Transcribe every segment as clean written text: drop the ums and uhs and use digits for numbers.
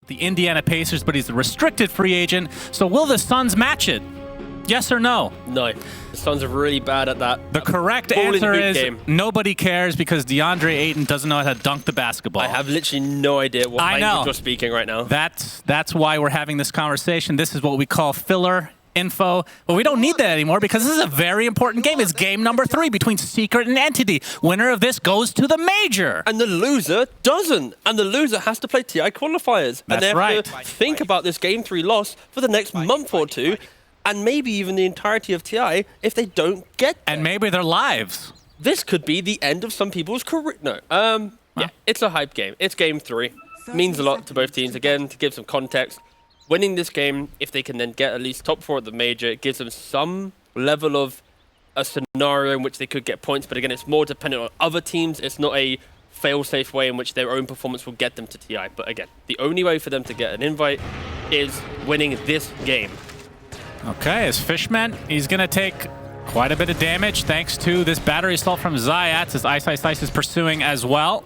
the Indiana Pacers, but he's a restricted free agent. So will the Suns match it? Yes or no? No. The Suns are really bad at that. The correct answer is nobody cares because DeAndre Ayton doesn't know how to dunk the basketball. I have literally no idea what language you're speaking right now. That's why we're having this conversation. This is what we call filler info, but we don't need that anymore because this is a very important game. It's game number 3 between Secret and Entity. Winner of this goes to the major. And the loser doesn't. And the loser has to play TI qualifiers. That's and they have right. to think about this game 3 loss for the next month or two, and maybe even the entirety of TI if they don't get there. And maybe their lives. This could be the end of some people's career. No. Yeah, it's a hype game. It's game 3. Means a lot to both teams. Again, to give some context, winning this game, if they can then get at least top 4 at the major, it gives them some level of a scenario in which they could get points. But again, it's more dependent on other teams. It's not a fail-safe way in which their own performance will get them to TI. But again, the only way for them to get an invite is winning this game. Okay, as Fishman, he's going to take quite a bit of damage thanks to this battery assault from Zayats as Ice is pursuing as well.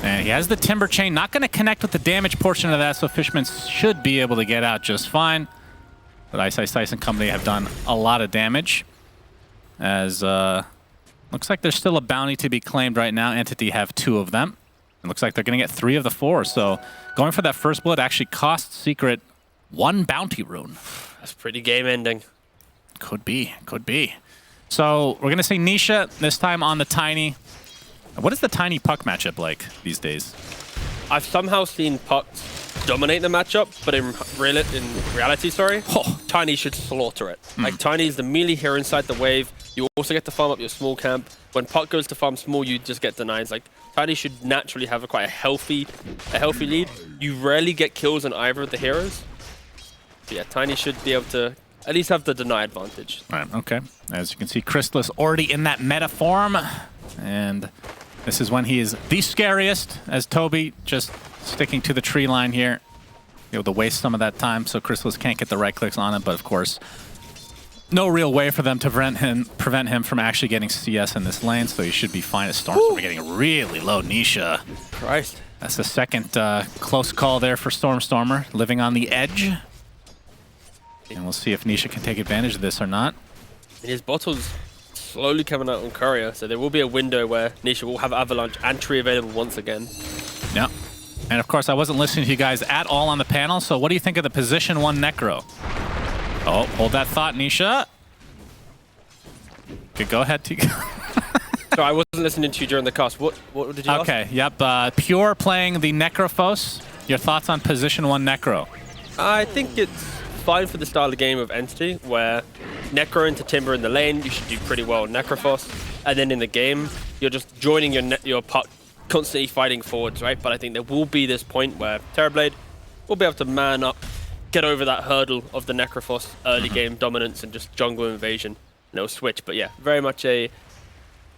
And he has the Timber Chain, not going to connect with the damage portion of that, so Fishman should be able to get out just fine. But Ice and company have done a lot of damage. As looks like there's still a bounty to be claimed right now. Entity have 2 of them. It looks like they're going to get 3 of the 4. So going for that first blood actually costs Secret 1 bounty rune. That's pretty game ending. Could be, could be. So we're going to see Nisha this time on the Tiny. What is the Tiny Puck matchup like these days? I've somehow seen Puck dominate the matchup, but in reality, Tiny should slaughter it. Like, Tiny is the melee here inside the wave. You also get to farm up your small camp. When Puck goes to farm small, you just get denied. Like, Tiny should naturally have quite a healthy lead. You rarely get kills on either of the heroes. But yeah, Tiny should be able to at least have the deny advantage. All right, okay. As you can see, Crystallis already in that meta form. And this is when he is the scariest, as Toby just sticking to the tree line here. Able to waste some of that time, so Crystallis can't get the right clicks on it, but of course, no real way for them to prevent him from actually getting CS in this lane, so he should be fine. As Stormstormer getting really low. Nisha. Christ. That's the second close call there for Stormstormer, living on the edge. And we'll see if Nisha can take advantage of this or not. And his bottle's slowly coming out on Courier, so there will be a window where Nisha will have Avalanche and Tree available once again. Yeah. And of course, I wasn't listening to you guys at all on the panel, so what do you think of the position 1 Necro? Oh, hold that thought, Nisha. Okay, go ahead, T. So I wasn't listening to you during the cast. What did you ask? Okay, yep. Pure playing the Necrophos. Your thoughts on position 1 Necro? I think it's fine for the style of game of Entity, where Necro into Timber in the lane, you should do pretty well. Necrophos, and then in the game, you're just joining your Puck, constantly fighting forwards, right? But I think there will be this point where Terrorblade will be able to man up, get over that hurdle of the Necrophos early game dominance and just jungle invasion, and it'll switch. But yeah, very much I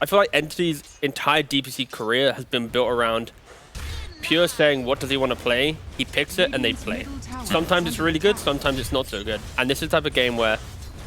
feel like Entity's entire DPC career has been built around Pure saying what does he want to play, he picks it and they play. Sometimes it's really good, sometimes it's not so good. And this is the type of game where,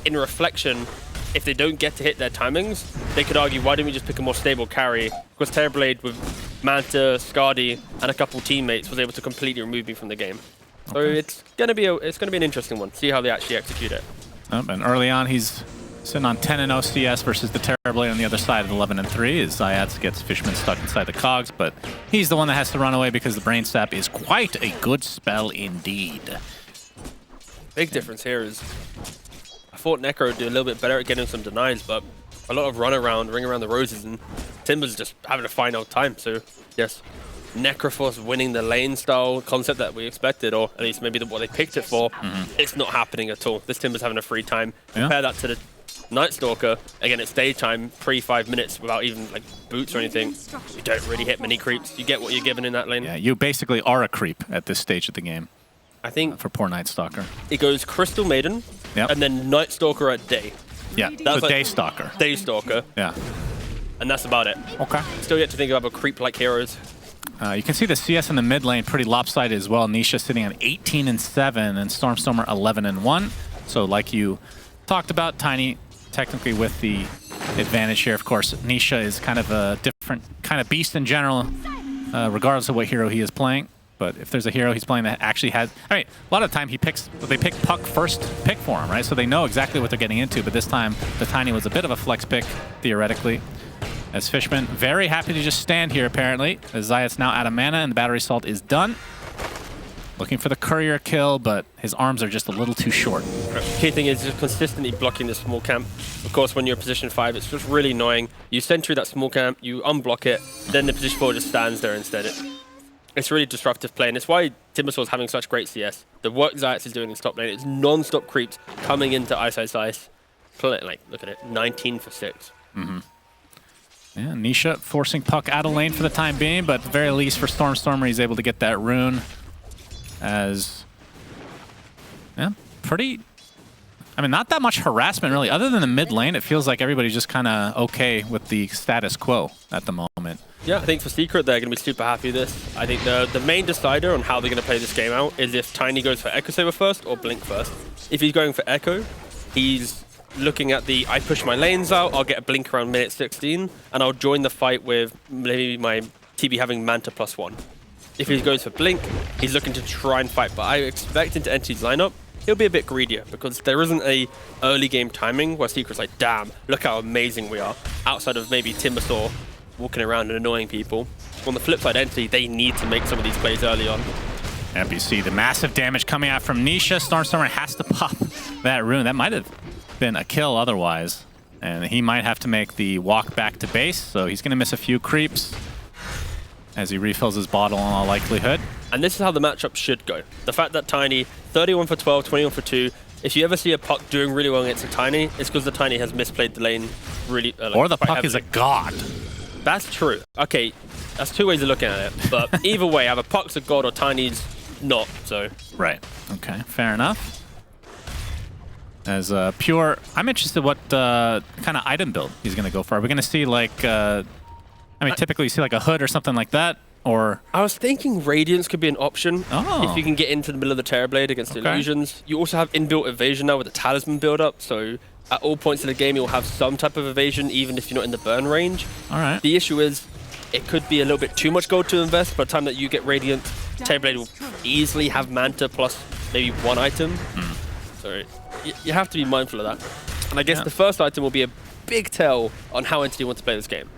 in reflection, if they don't get to hit their timings, they could argue, why don't we just pick a more stable carry? Because Terrorblade with Manta, Skadi, and a couple teammates was able to completely remove me from the game. So it's gonna be an interesting one. See how they actually execute it. And early on, he's sitting on 10-0 CS versus the Terrorblade on the other side at 11-3 as Zayats gets Fishman stuck inside the cogs, but he's the one that has to run away because the Brain Sap is quite a good spell indeed. Big difference here is I thought Necro would do a little bit better at getting some denies, but a lot of ring around the roses, and Timber's just having a fine old time. So yes, Necrophos winning the lane style concept that we expected, or at least maybe what they picked it for, it's not happening at all. This Timber's having a free time. Compare that to the Night Stalker. Again, it's daytime, 5 minutes without even like boots or anything. You don't really hit many creeps. You get what you're given in that lane. Yeah, you basically are a creep at this stage of the game. I think for poor Night Stalker. It goes Crystal Maiden, and then Night Stalker at day. Yeah, that's like Day Stalker. Day Stalker. Yeah. And that's about it. Okay. Still yet to think about creep-like heroes. You can see the CS in the mid lane pretty lopsided as well. Nisha sitting on 18-7 and Stormstormer 11-1. So like you talked about, Tiny technically with the advantage here. Of course, Nisha is kind of a different kind of beast in general, regardless of what hero he is playing. But if there's a hero he's playing that actually has, I mean, a lot of the time they pick Puck first pick for him, right? So they know exactly what they're getting into. But this time, the Tiny was a bit of a flex pick, theoretically. As Fishman, very happy to just stand here, apparently. As Zayat's now out of mana and the battery assault is done. Looking for the courier kill, but his arms are just a little too short. Key thing is just consistently blocking the small camp. Of course, when you're position 5, it's just really annoying. You send through that small camp, you unblock it, then the position 4 just stands there instead. It's really disruptive play, and it's why Timbersaw is having such great CS. The work Zayat is doing in top lane, it's non-stop creeps coming into Ice. Like, look at it, 19 for 6. Mm-hmm. Yeah, Nisha forcing Puck out of lane for the time being, but at the very least for Stormer, he's able to get that rune. As, yeah, pretty, I mean, not that much harassment really. Other than the mid lane, it feels like everybody's just kind of okay with the status quo at the moment. Yeah, I think for Secret, they're going to be super happy with this. I think the main decider on how they're going to play this game out is if Tiny goes for Echo Saber first or Blink first. If he's going for Echo, he's looking at the, I push my lanes out, I'll get a Blink around minute 16, and I'll join the fight with maybe my TB having Manta +1. If he goes for Blink, he's looking to try and fight, but I expect him to enter his lineup. He'll be a bit greedier because there isn't a early game timing where Secret's like, damn, look how amazing we are, outside of maybe Timbersaw walking around and annoying people. On the flip side, Entity, they need to make some of these plays early on. Yep, you see the massive damage coming out from Nisha. Stormer has to pop that rune. That might have been a kill otherwise. And he might have to make the walk back to base, so he's going to miss a few creeps as he refills his bottle in all likelihood. And this is how the matchup should go. The fact that Tiny, 31 for 12, 21 for 2, if you ever see a Puck doing really well against a Tiny, it's because the Tiny has misplayed the lane really like, or the Puck heavily. is a god. That's true. Okay, that's two ways of looking at it. But either way, either Puck's a god or Tiny's not, so. Right. Okay, fair enough. As Pure, I'm interested what kind of item build he's going to go for. Are we going to see like, I mean, typically you see like a hood or something like that, or? I was thinking Radiance could be an option if you can get into the middle of the Terrorblade against illusions. You also have inbuilt evasion now with the Talisman build-up, so at all points in the game you'll have some type of evasion, even if you're not in the burn range. All right. The issue is, it could be a little bit too much gold to invest. By the time that you get Radiant, Terrorblade will easily have Manta plus maybe one item. So you have to be mindful of that. And I guess the first item will be a big tell on how Entity wants to play this game.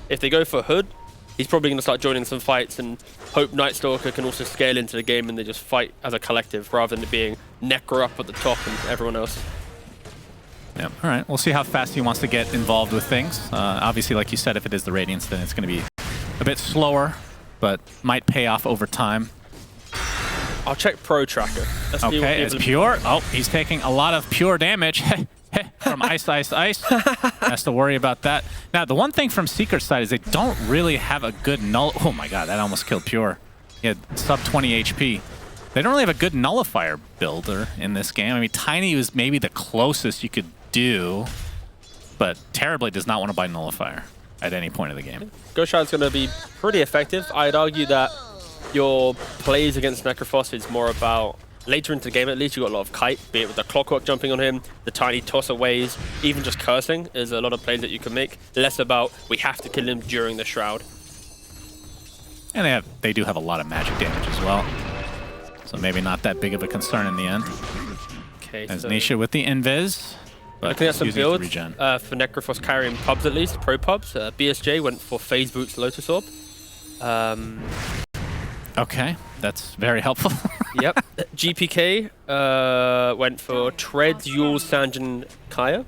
If they go for Hood, he's probably going to start joining some fights and hope Nightstalker can also scale into the game and they just fight as a collective rather than it being Necro up at the top and everyone else. Yep. All right. We'll see how fast he wants to get involved with things. Obviously, like you said, if it is the Radiance, then it's going to be a bit slower, but might pay off over time. I'll check Pro Tracker. Okay, it's Pure. Oh, he's taking a lot of Pure damage from Ice. Has to worry about that. Now, the one thing from Secret's side is they don't really have a good null. Oh my god, that almost killed Pure. He had sub 20 HP. They don't really have a good nullifier builder in this game. I mean, Tiny was maybe the closest you could do, but Terrorblade does not want to buy nullifier at any point of the game. Ghost Shroud's going to be pretty effective. I'd argue that your plays against Necrophos is more about later into the game. At least you got a lot of kite, be it with the Clockwork jumping on him, the tiny tossaways, even just cursing is a lot of plays that you can make. Less about we have to kill him during the Shroud. And they do have a lot of magic damage as well, so maybe not that big of a concern in the end. Okay, as so Nisha with the invis. But looking at some builds for Necrophos carrying pubs at least, pro pubs. BSJ went for Phase Boots Lotus Orb. Okay, that's very helpful. Yep. GPK went for Tread, Yule, Sanjin, Kaya.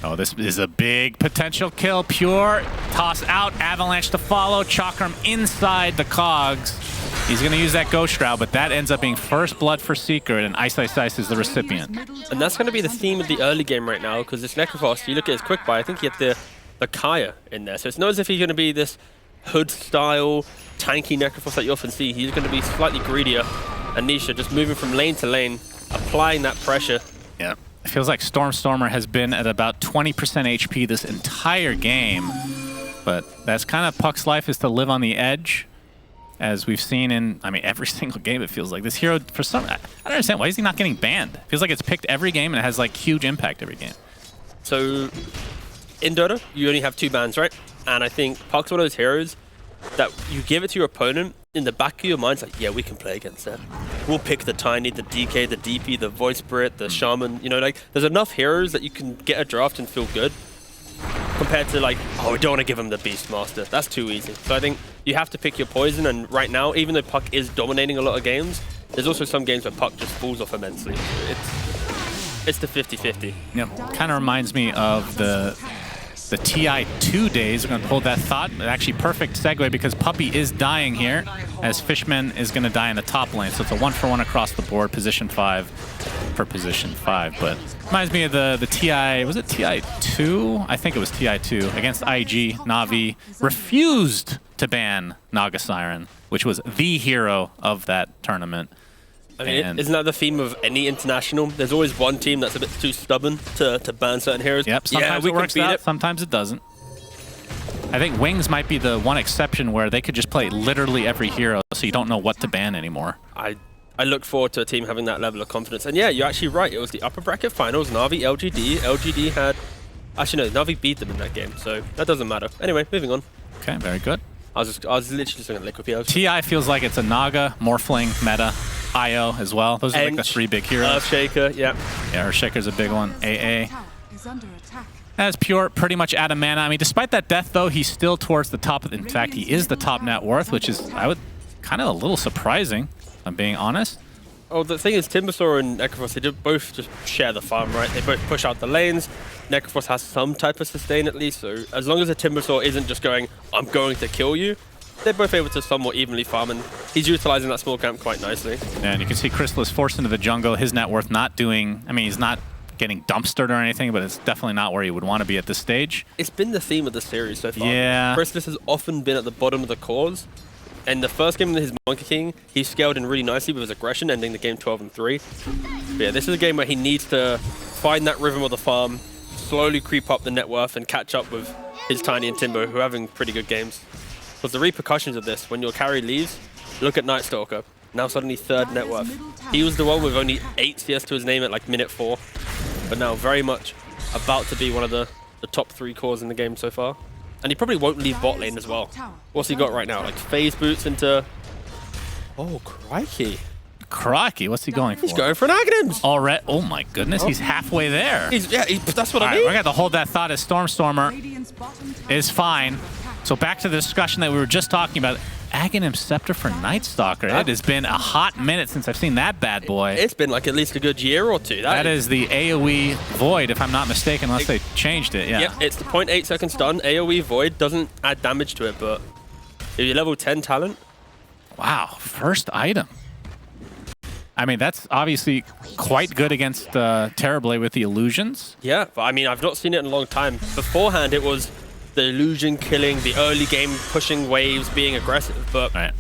Oh, this is a big potential kill. Pure, toss out, Avalanche to follow, Chakram inside the cogs. He's going to use that Ghost Shroud, but that ends up being first blood for Secret, and Ice is the recipient. And that's going to be the theme of the early game right now, because this Necrophos, you look at his quick buy, I think he had the Kaya in there. So it's not as if he's going to be this Hood-style, tanky Necrophos that you often see. He's going to be slightly greedier. And Nisha just moving from lane to lane, applying that pressure. Yeah. It feels like Stormer has been at about 20% HP this entire game. But that's kind of Puck's life, is to live on the edge. As we've seen in, I mean, every single game, it feels like. This hero, for some, I don't understand, why is he not getting banned? It feels like it's picked every game and it has like huge impact every game. So, in Dota, you only have 2 bans, right? And I think Puck's one of those heroes that you give it to your opponent, in the back of your mind, it's like, yeah, we can play against that. We'll pick the Tiny, the DK, the DP, the Void Spirit, the Shaman. You know, like, there's enough heroes that you can get a draft and feel good. Compared to like, oh, we don't want to give him the Beastmaster. That's too easy. So I think you have to pick your poison, and right now, even though Puck is dominating a lot of games, there's also some games where Puck just falls off immensely. It's the 50-50. Yep, kind of reminds me of the TI2 days. We're going to hold that thought. Actually, perfect segue because Puppey is dying here, as Fishman is going to die in the top lane. So it's a 1-for-1 across the board, position 5 for position 5. But reminds me of the TI, was it TI2? I think it was TI2 against IG. Na'Vi refused to ban Naga Siren, which was the hero of that tournament. I mean, isn't that the theme of any international? There's always one team that's a bit too stubborn to ban certain heroes. Yep, sometimes it works out, sometimes it doesn't. I think Wings might be the one exception where they could just play literally every hero, so you don't know what to ban anymore. I look forward to a team having that level of confidence. And yeah, you're actually right. It was the upper bracket finals, Na'Vi, LGD. LGD had... Actually, no, Na'Vi beat them in that game, so that doesn't matter. Anyway, moving on. Okay, very good. I was literally just looking at Liquid POs. TI feels like it's a Naga, Morphling, meta, IO as well. Those are like the 3 big heroes. Earthshaker, yeah. Yeah, Earthshaker's a big one. AA. As Pure, pretty much out of mana. I mean, despite that death, though, he's still towards the top. In fact, he is the top net worth, which is, I would, kind of a little surprising, if I'm being honest. Oh, the thing is, Timbersaw and Necrophos, they both just share the farm, right? They both push out the lanes. Necrophos has some type of sustain at least, so as long as the Timbersaw isn't just going, I'm going to kill you, they're both able to somewhat evenly farm, and he's utilizing that small camp quite nicely. Yeah, and you can see Crystal is forced into the jungle. His net worth not doing, I mean, he's not getting dumpstered or anything, but it's definitely not where he would want to be at this stage. It's been the theme of the series so far. Yeah. Crystal has often been at the bottom of the cores. And the first game with his Monkey King, he scaled in really nicely with his aggression, ending the game 12-3. But yeah, this is a game where he needs to find that rhythm of the farm, slowly creep up the net worth, and catch up with his Tiny and Timber, who are having pretty good games. Because the repercussions of this, when your carry leaves, look at Night Stalker. Now suddenly 3rd net worth. He was the one with only 8 CS to his name at like minute 4. But now very much about to be one of the top 3 cores in the game so far. And he probably won't leave bot lane as well. What's he got right now? Like phase boots into... Oh, crikey. Crikey, what's he going for? He's going for an Aghanims. Already? Oh my goodness, he's halfway there. That's what I mean. We're going to have to hold that thought as Stormstormer is fine. So back to the discussion that we were just talking about. Aghanim Scepter for Night Stalker. It has been a hot minute since I've seen that bad boy. It's been like at least a good year or two. That is the AoE Void, if I'm not mistaken, unless they changed it. Yeah. Yep, it's the 0.8 second stun. AoE Void doesn't add damage to it, but if you're level 10 talent. Wow, first item. I mean, that's obviously quite good against Terrorblade with the illusions. Yeah, but I mean, I've not seen it in a long time. Beforehand, it was the illusion killing, the early game pushing waves, being aggressive, but... Right.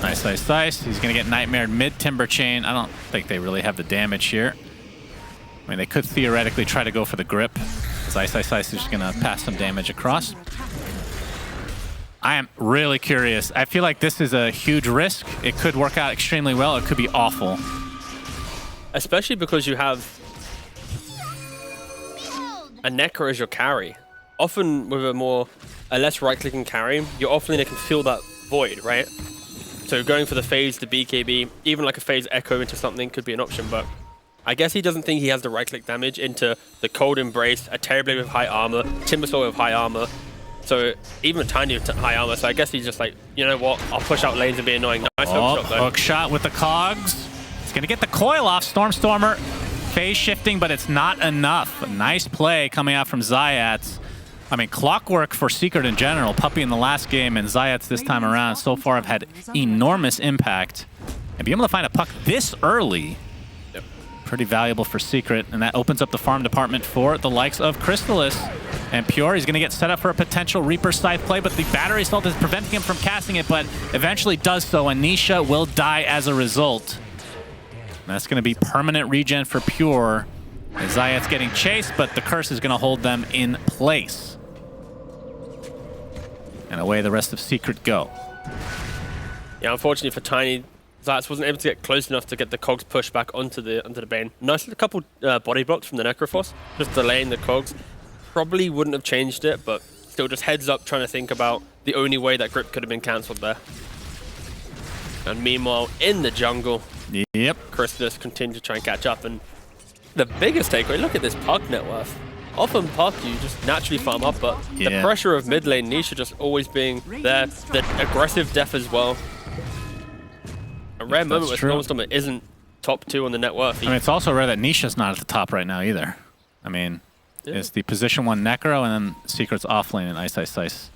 Nice, nice, nice. He's going to get nightmared mid-Timber Chain. I don't think they really have the damage here. I mean, they could theoretically try to go for the grip, because Ice is just going to pass some damage across. I am really curious. I feel like this is a huge risk. It could work out extremely well. It could be awful. Especially because you have a Necro as your carry. Often with a less right-clicking carry, your offlaner can feel that void, right? So going for the phase, the BKB, even like a phase echo into something could be an option, but I guess he doesn't think he has the right-click damage into the Cold Embrace, a Terrorblade with high armor, Timbersaw with high armor, so even a Tiny with high armor, so I guess he's just like, you know what, I'll push out lanes and be annoying. Nice hook shot though. Hook shot with the cogs. He's gonna get the coil off, Stormstormer. Phase shifting, but it's not enough. A nice play coming out from Zayats. I mean, clockwork for Secret in general. Puppey in the last game and Zayats this time around so far have had enormous impact. And being able to find a puck this early, pretty valuable for Secret. And that opens up the farm department for the likes of Crystalis. And Pure, he's going to get set up for a potential Reaper Scythe play, but the battery assault is preventing him from casting it, but eventually does so, and Nisha will die as a result. And that's going to be permanent regen for Pure. And Zayat's getting chased, but the curse is going to hold them in place. And away the rest of Secret go. Yeah, unfortunately for Tiny, Zayats wasn't able to get close enough to get the cogs pushed back onto the Bane. Nice little couple body blocks from the Necrophos, just delaying the cogs. Probably wouldn't have changed it, but still just heads up trying to think about the only way that grip could have been cancelled there. And meanwhile, in the jungle, yep, Chrysalis continues to try and catch up. And the biggest takeaway, look at this puck net worth. Often puck, you just naturally farm up, but the pressure of mid lane Nisha just always being there. The aggressive def as well. A rare moment where Stormstormer isn't top 2 on the net worth. I mean, it's also rare that Nisha's not at the top right now either. I mean, it's the position 1 Necro and then Secret's offlane and Ice Ice Ice.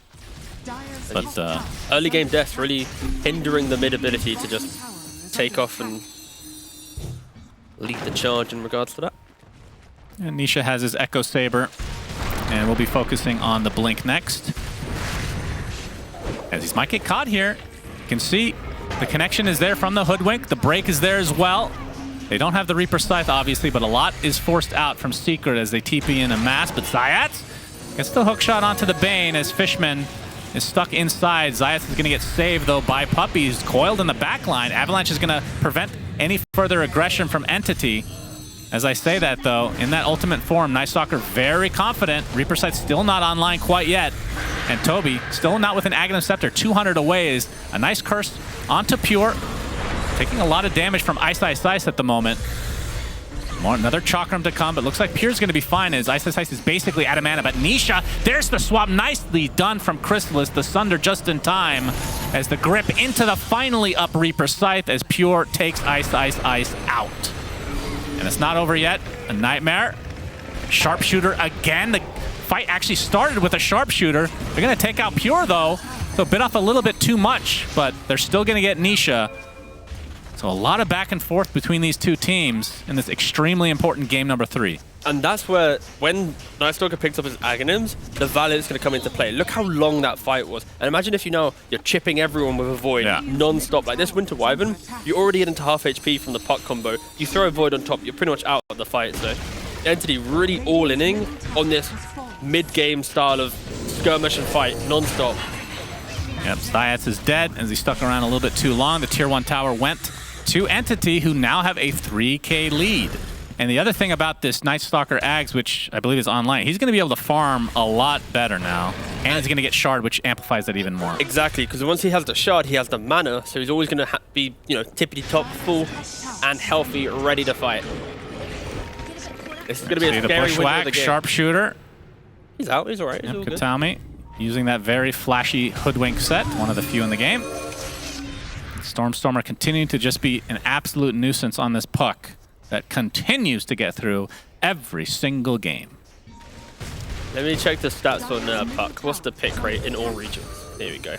But early game deaths really hindering the mid ability to just take off and lead the charge in regards to that. And Nisha has his Echo Saber, and we'll be focusing on the Blink next. As he might get caught here, you can see the connection is there from the Hoodwink. The break is there as well. They don't have the Reaper Scythe, obviously, but a lot is forced out from Secret as they TP in a mass. But Zayat gets the hook shot onto the Bane as Fishman is stuck inside. Zayat is going to get saved, though, by Puppy. He's coiled in the back line. Avalanche is going to prevent any further aggression from Entity. As I say that, though, in that ultimate form, Night Stalker very confident. Reaper Sight still not online quite yet. And Toby still not with an Aghanim Scepter. 200 away is a nice curse onto Pure. Taking a lot of damage from Ice Ice Ice at the moment. Another Chakram to come, but looks like Pure's going to be fine as Ice Ice Ice is basically out of mana. But Nisha, there's the swap. Nicely done from Chrysalis. The Sunder just in time as the grip into the finally up Reaper Scythe as Pure takes Ice Ice Ice out. And it's not over yet. A Nightmare. Sharpshooter again. The fight actually started with a Sharpshooter. They're going to take out Pure, though. So bit off a little bit too much, but they're still going to get Nisha. So a lot of back and forth between these two teams in this extremely important game number 3. And that's where, when Night Stalker picks up his Aghanims, the Valet is going to come into play. Look how long that fight was. And imagine if you're chipping everyone with a Void non-stop. Like this Winter Wyvern, you already get into half HP from the puck combo. You throw a Void on top, you're pretty much out of the fight. So Entity really all-inning on this mid-game style of skirmish and fight, non-stop. Yep, Stiats is dead as he stuck around a little bit too long. The Tier 1 tower went to Entity, who now have a 3K lead. And the other thing about this Night Stalker Ags, which I believe is online, he's going to be able to farm a lot better now. And he's going to get Shard, which amplifies that even more. Exactly, because once he has the Shard, he has the mana, so he's always going to be, tippity-top, full and healthy, ready to fight. This is going to be a scary window of the game. Sharpshooter. He's out, he's alright. Yep, Katami using that very flashy Hoodwink set, one of the few in the game. Stormstormer continuing to just be an absolute nuisance on this puck that continues to get through every single game. Let me check the stats on puck. What's the pick rate in all regions? Here we go.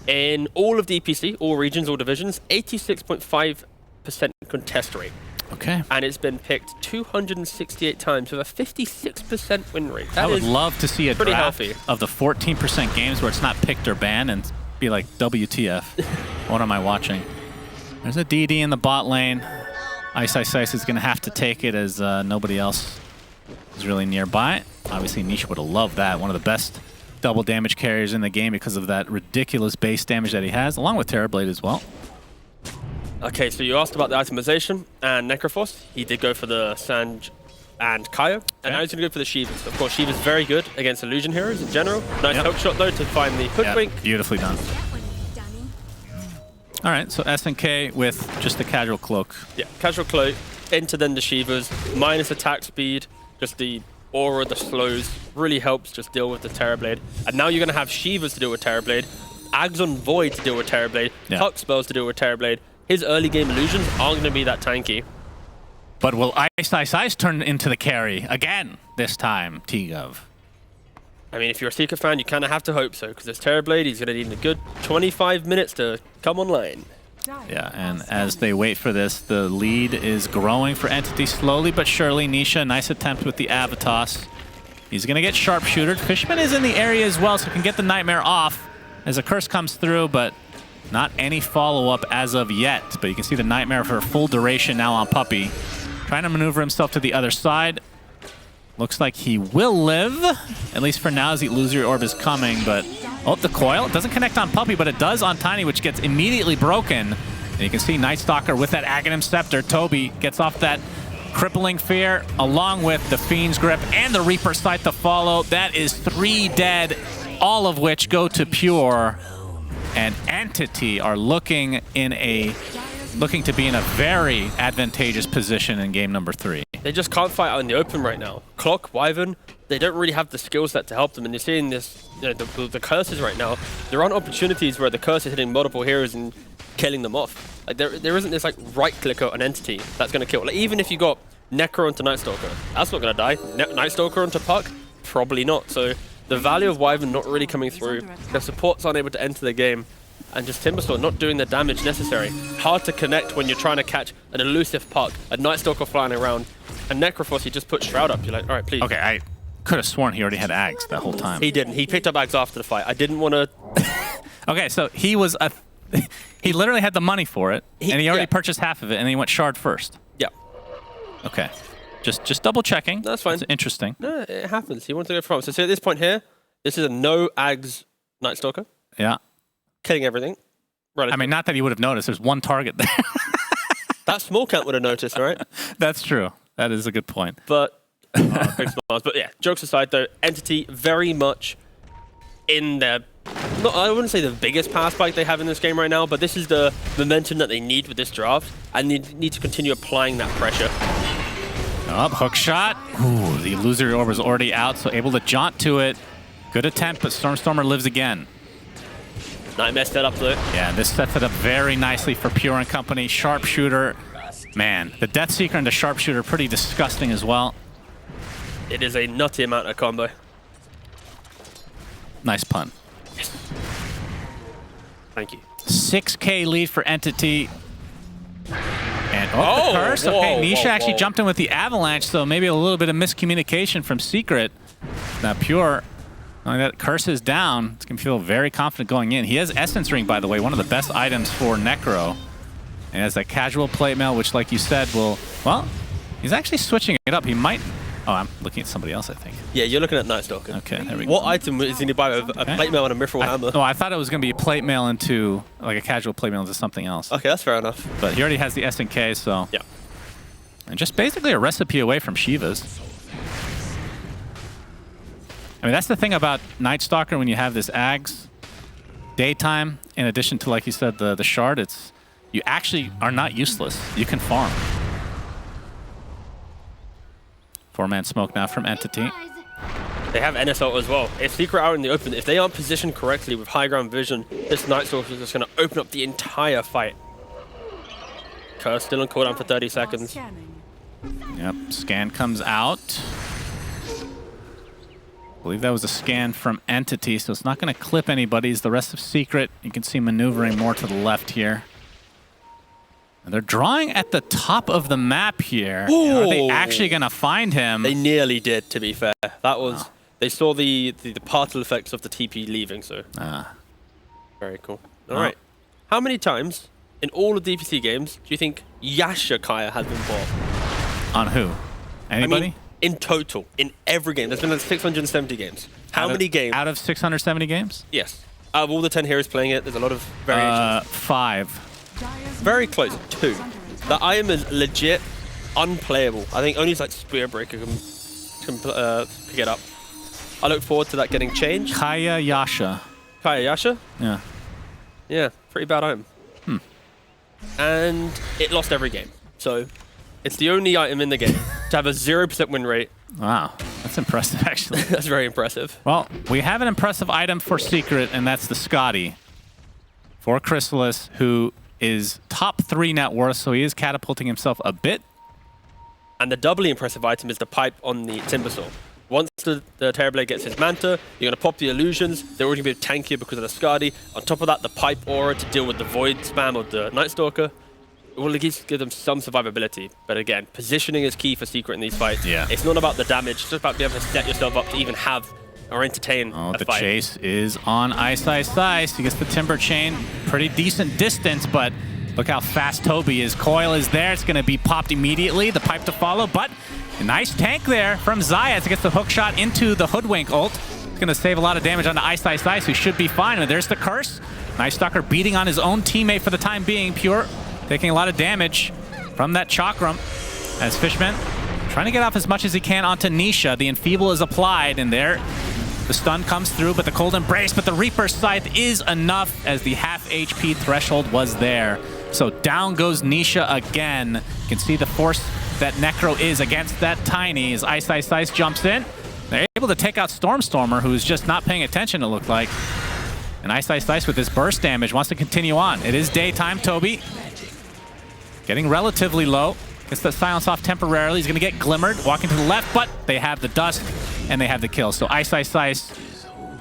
In all of DPC, all regions, all divisions, 86.5% contest rate. Okay. And it's been picked 268 times with a 56% win rate. I would love to see a draft healthy of the 14% games where it's not picked or banned and be like, WTF. What am I watching? There's a DD in the bot lane. Ice Ice Ice is going to have to take it as nobody else is really nearby. Obviously, Nisha would have loved that. One of the best double damage carriers in the game because of that ridiculous base damage that he has, along with Terrorblade as well. Okay, so you asked about the itemization and Necrophos. He did go for the Sanj and Kaio, and now he's going to go for the Shivas. Of course, Shiva's very good against illusion heroes in general. Nice hook shot, though, to find the Hoodwink. Beautifully done. All right, so SNK with just the casual cloak. Yeah, casual cloak, into then the Shivas, minus attack speed, just the aura, the slows, really helps just deal with the Terrorblade. And now you're going to have Shivas to deal with Terrorblade, Ags on Void to deal with Terrorblade, Puck spells to deal with Terrorblade. His early game illusions aren't going to be that tanky. But will Ice Ice Ice turn into the carry again this time, T-Gov? I mean, if you're a Seeker fan, you kind of have to hope so, because this Terrorblade, he's going to need a good 25 minutes to come online. Yeah, and as they wait for this, the lead is growing for Entity slowly but surely. Nisha, nice attempt with the Avatos. He's going to get Sharpshootered. Fishman is in the area as well, so can get the Nightmare off as a curse comes through, but not any follow-up as of yet. But you can see the Nightmare for full duration now on Puppy. Trying to maneuver himself to the other side. Looks like he will live, at least for now, as the Illusory Orb is coming, but... Oh, the coil. It doesn't connect on Puppy, but it does on Tiny, which gets immediately broken. And you can see Night Stalker with that Aghanim Scepter. Toby gets off that Crippling Fear, along with the Fiend's Grip and the Reaper Sight to follow. That is 3 dead all of which go to Pure, and Entity are looking to be in a very advantageous position in game number 3. They just can't fight out in the open right now. Clock, Wyvern, they don't really have the skill set to help them, and you're seeing this, the curses right now. There aren't opportunities where the curse is hitting multiple heroes and killing them off. Like there isn't this like right click on Entity that's gonna kill. Like even if you got Necro onto Night Stalker, that's not gonna die. Night Stalker onto Puck, probably not. So the value of Wyvern not really coming through. Their supports aren't able to enter the game, and just Timbersaw not doing the damage necessary. Hard to connect when you're trying to catch an elusive Puck, a Night Stalker flying around, and Necrophos, you just put Shroud up. You're like, all right, please. Okay, I could have sworn he already had Ags that whole time. He didn't. He picked up Ags after the fight. I didn't want to. Okay, so he was he literally had the money for it, and he already purchased half of it, and he went Shard first. Yeah. Okay. Just double checking. That's fine. That's interesting. No, it happens. He wants to go from. So see, at this point here, this is a no Ags Night Stalker. Yeah. Killing everything. I mean, not that he would have noticed. There's one target there. That small cat would have noticed, right? That's true. That is a good point. But, big smiles. But yeah, jokes aside though, Entity very much in their, I wouldn't say the biggest power spike they have in this game right now, but this is the momentum that they need with this draft, and they need to continue applying that pressure. Up, hook shot. Ooh, the illusory orb was already out, so able to jaunt to it. Good attempt, but Stormstormer lives again. Nightmare set up though. Yeah, this sets it up very nicely for Pure and Company. Sharpshooter, man, the Death Seeker and the Sharpshooter pretty disgusting as well. It is a nutty amount of combo. Nice pun. Yes. Thank you. 6K lead for Entity. And the curse. Okay, Nisha actually jumped in with the Avalanche, so maybe a little bit of miscommunication from Secret. Now Pure, that curse is down. It's going to feel very confident going in. He has Essence Ring, by the way, one of the best items for Necro. And has that casual plate mail, which, like you said, will... Well, he's actually switching it up. He might... Oh, I'm looking at somebody else, I think. Yeah, you're looking at Night Stalker. Okay, there we go. What item is he going to buy? A plate mail and a Mithril Hammer? No, I thought it was going to be a plate mail into... Like a casual plate mail into something else. Okay, that's fair enough. But he already has the SNK, so... Yeah. And just basically a recipe away from Shiva's. I mean, that's the thing about Night Stalker when you have this Ags daytime, in addition to, like you said, the Shard, it's... You actually are not useless. You can farm. 4-man smoke now from Entity. They have NSO as well. If Secret are in the open, if they aren't positioned correctly with high ground vision, this Night Stalker is just going to open up the entire fight. Curse still on cooldown for 30 seconds. Yep, scan comes out. I believe that was a scan from Entity, so it's not going to clip anybody. The rest of Secret, you can see maneuvering more to the left here. And they're drawing at the top of the map here. Are they actually going to find him? They nearly did, to be fair. That was... Oh. They saw the partial effects of the TP leaving, so... Very cool. All right. How many times in all of DPC games do you think Yasha Kaya has been bought? On who? Anybody? I mean, in total, in every game. There's been like 670 games. How many games? Out of 670 games? Yes. Out of all the 10 heroes playing it, there's a lot of variations. 5. Very close. 2. The item is legit unplayable. I think only like Spearbreaker can pick it up. I look forward to that getting changed. Kaya Yasha. Kaya Yasha? Yeah. Yeah, pretty bad item. And it lost every game. So it's the only item in the game to have a 0% win rate. Wow, that's impressive, actually. That's very impressive. Well, we have an impressive item for Secret, and that's the Scotty for Chrysalis, who is top 3 net worth, so he is catapulting himself a bit. And the doubly impressive item is the pipe on the Timbersaw. Once the Terrorblade gets his Manta, you're going to pop the illusions. They're already going to be tankier because of the Skadi. On top of that, the pipe aura to deal with the void spam of the Night Stalker. It will at least give them some survivability. But again, positioning is key for Secret in these fights. Yeah. It's not about the damage. It's just about being able to set yourself up to even have or entertain a the fight. Chase is on Ice. He gets the Timber Chain. Pretty decent distance, but look how fast Toby is. Coil is there. It's going to be popped immediately. The pipe to follow, but a nice tank there from Zayat to get the hook shot into the Hoodwink ult. It's going to save a lot of damage on the Ice, who should be fine. And there's the curse. Night Stalker beating on his own teammate for the time being. Pure taking a lot of damage from that Chakram as Fishman trying to get off as much as he can onto Nisha. The Enfeeble is applied, and there The stun comes through, but the cold embrace, but the Reaper Scythe is enough as the half HP threshold was there. So down goes Nisha again. You can see the force that Necro is against that Tiny as Ice Ice Ice jumps in. They're able to take out Stormstormer, who's just not paying attention, it looked like. And Ice Ice Ice with his burst damage wants to continue on. It is daytime, Toby. Getting relatively low. Gets the silence off temporarily. He's going to get glimmered, walking to the left, but they have the dust and they have the kill. So Ice Ice Ice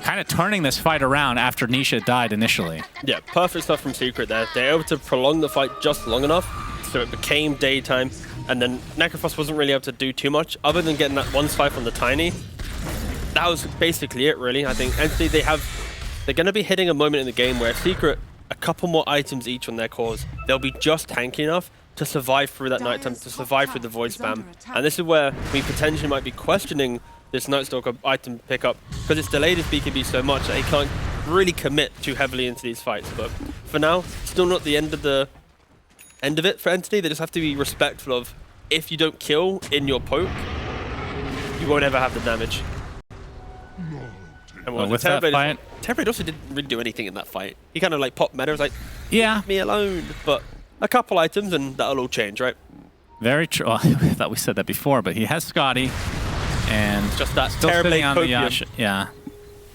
kind of turning this fight around after Nisha died initially. Yeah, perfect stuff from Secret there. They're able to prolong the fight just long enough so it became daytime, and then Necrophos wasn't really able to do too much other than getting that one swipe on the Tiny. That was basically it, really. I think Entity, they're going to be hitting a moment in the game where Secret, a couple more items each on their cores, they'll be just tanky enough to survive through that nighttime, to survive through the void spam. And this is where we potentially might be questioning this Night Stalker item pickup, because it's delayed his BKB so much that he can't really commit too heavily into these fights. But for now, still not the end of it for Entity. They just have to be respectful of, if you don't kill in your poke, you won't ever have the damage. And with that fight, Terrorblade also didn't really do anything in that fight. He kind of like popped meta, was like, yeah, leave me alone. But a couple items and that'll all change, right? Very true. I thought we said that before, but he has Scotty. And just that still sitting on the copium. Yasha. Yeah.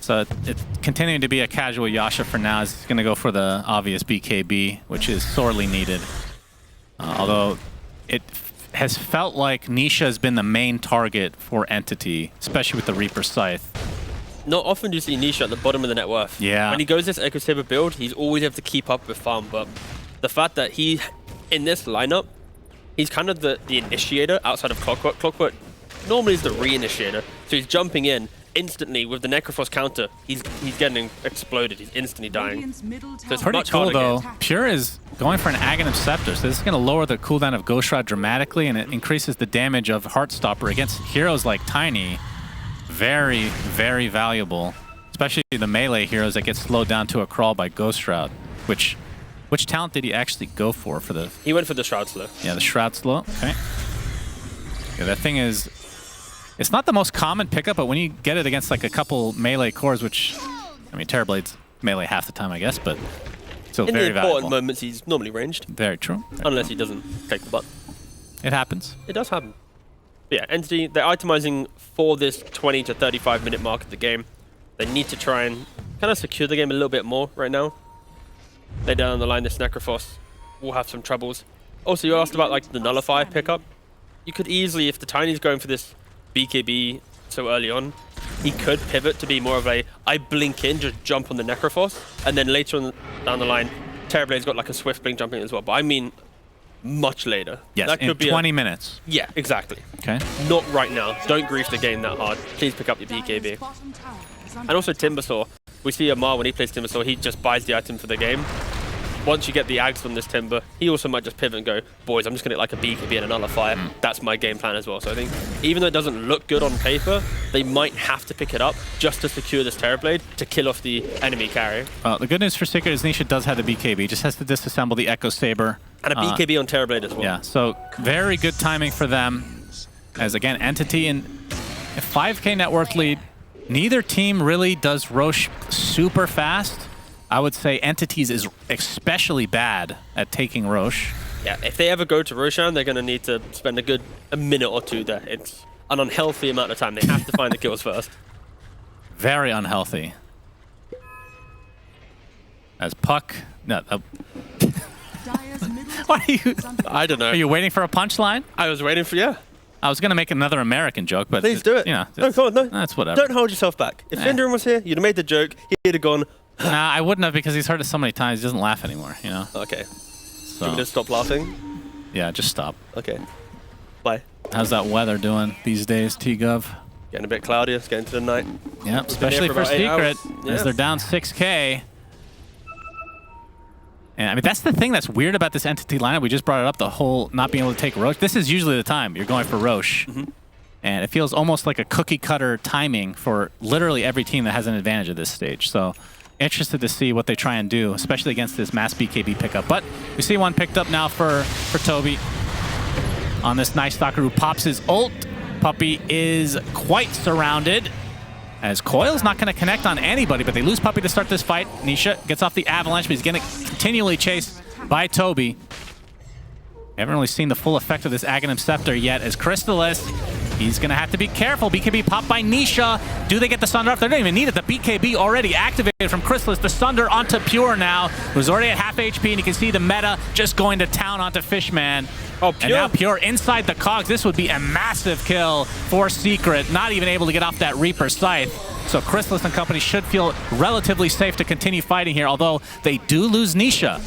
So it's continuing to be a casual Yasha for now. He's going to go for the obvious BKB, which is sorely needed. Although it has felt like Nisha has been the main target for Entity, especially with the Reaper Scythe. Not often do you see Nisha at the bottom of the net worth. Yeah. When he goes this Echo Saber build, he's always able to keep up with farm. But the fact that he, in this lineup, he's kind of the initiator outside of Clockwork. Clockwork normally is the re-initiator, so he's jumping in instantly with the Necrophos counter. He's getting exploded. He's instantly dying. So it's pretty much cool harder though. game. Pure is going for an Aghanim Scepter, so this is going to lower the cooldown of Ghost Shroud dramatically, and it increases the damage of Heartstopper against heroes like Tiny. Very, very valuable, especially the melee heroes that get slowed down to a crawl by Ghost Shroud. Which talent did he actually go for the? He went for the Shroud Slow. Yeah, the Shroud Slow. Okay. Yeah, that thing is. It's not the most common pickup, but when you get it against like a couple melee cores, which, I mean, Terrorblade's melee half the time, I guess, but still in very the important valuable. moments, he's normally ranged. Very true. Unless he doesn't take the butt. It happens. It does happen. But yeah, Entity, they're itemizing for this 20 to 35 minute mark of the game. They need to try and kind of secure the game a little bit more right now. Later down the line, this Necrophos will have some troubles. Also, you asked about like the Nullify pickup. You could easily, if the Tiny's going for this BKB so early on, he could pivot to be more of a, I blink in, just jump on the Necrophos, and then later on down the line, Terrorblade's got like a swift blink jumping as well. But I mean, much later. Yes, that could in be 20 minutes. Yeah, exactly. Okay. Not right now. Don't grief the game that hard. Please pick up your BKB. And also Timbersaw. We see Amar when he plays Timbersaw, he just buys the item for the game. Once you get the Ags from this Timber, he also might just pivot and go, boys, I'm just going to get like a BKB and a Nullifier. That's my game plan as well. So I think even though it doesn't look good on paper, they might have to pick it up just to secure this Terrorblade to kill off the enemy carry. Well, the good news for Secret is Nisha does have the BKB. Just has to disassemble the Echo Saber. And a BKB on Terrorblade as well. Yeah, so very good timing for them. As again, Entity in a 5k net worth lead. Neither team really does Rosh super fast. I would say Entities is especially bad at taking Rosh. Yeah, if they ever go to Roshan, they're going to need to spend a minute or two there. It's an unhealthy amount of time. They have to find the kills first. Very unhealthy. As Puck... No, what are you... I don't know. Are you waiting for a punchline? I was waiting for you. I was going to make another American joke, but... Please do it. You know, no, come on, no. That's whatever. Don't hold yourself back. If Finderin was here, you'd have made the joke. He'd have gone... Nah, I wouldn't have because he's heard it so many times. He doesn't laugh anymore, you know? Okay. So, Do we just stop laughing? yeah, just stop. Okay. Bye. How's that weather doing these days, T-Gov? Getting a bit cloudy. It's getting to the night. Yep, especially for for about 8 Secret, hours. as Yeah. they're down 6k. And I mean, that's the thing that's weird about this Entity lineup. We just brought it up, the whole not being able to take Rosh. This is usually the time you're going for Rosh. And it feels almost like a cookie cutter timing for literally every team that has an advantage at this stage. So interested to see what they try and do, especially against this mass BKB pickup. But we see one picked up now for Toby on this Night Stalker who pops his ult. Puppey is quite surrounded. As Coil's not going to connect on anybody, but they lose Puppey to start this fight. Nisha gets off the avalanche, but he's going to continually chased by Toby. We haven't really seen the full effect of this Aghanim Scepter yet. As Crystallis, he's going to have to be careful. BKB popped by Nisha. Do they get the Sunder off? They don't even need it. The BKB already activated from Crystallis. The Sunder onto Pure now, who's already at half HP, and you can see the meta just going to town onto Fishman. Oh, Pure. And now Pure inside the cogs. This would be a massive kill for Secret. Not even able to get off that Reaper Scythe. So Crystallis and company should feel relatively safe to continue fighting here, although they do lose Nisha.